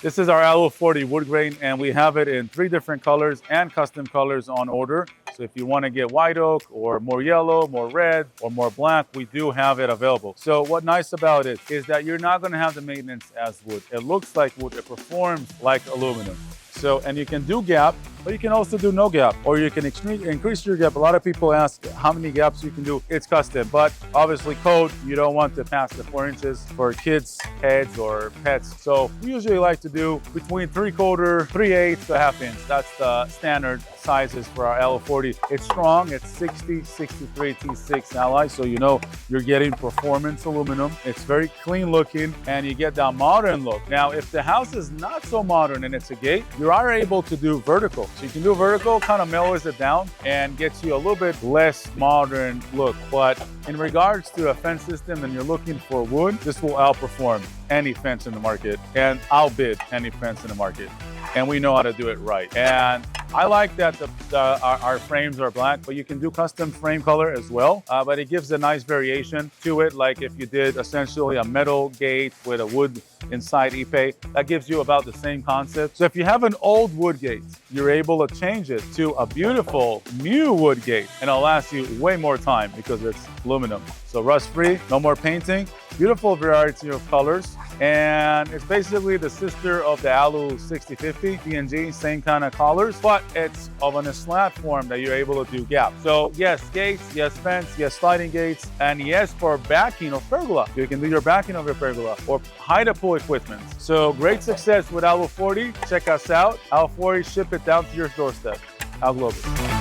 This is our Alu 40 wood grain, and we have it in 3 different colors and custom colors on order. So if you want to get white oak or more yellow, more red, or more black, we do have it available. So what's nice about it is that you're not going to have the maintenance as wood. It looks like wood, it performs like aluminum. So, and you can do gap, but you can also do no gap, or you can increase your gap. A lot of people ask how many gaps you can do. It's custom, but obviously code, you don't want to pass the 4 inches for kids' heads or pets. So we usually like to do between 3/4, 3/8 to 1/2 inch. That's the standard sizes for our Alu 40. It's strong, it's 60, 63 T6 alloy, so you know you're getting performance aluminum. It's very clean looking, and you get that modern look. Now, if the house is not so modern and it's a gate, you are able to do vertical. So you can do vertical, kind of mellows it down and gets you a little bit less modern look. But in regards to a fence system and you're looking for wood, this will outperform any fence in the market and outbid any fence in the market. And we know how to do it right. And I like that our frames are black, but you can do custom frame color as well. But it gives a nice variation to it. Like if you did essentially a metal gate with a wood inside Ipe, that gives you about the same concept. So if you have an old wood gate, you're able to change it to a beautiful new wood gate, and it'll last you way more time because it's aluminum. So rust-free, no more painting, beautiful variety of colors. And it's basically the sister of the Alu 6050 PNG, same kind of colors, but it's of a slat form that you're able to do gap. So yes, gates, yes, fence, yes, sliding gates, and yes, for backing of pergola. You can do your backing of your pergola or hide pull equipment. So great success with Alu 40. Check us out. Alu 40, ship it down to your doorstep. Al Global.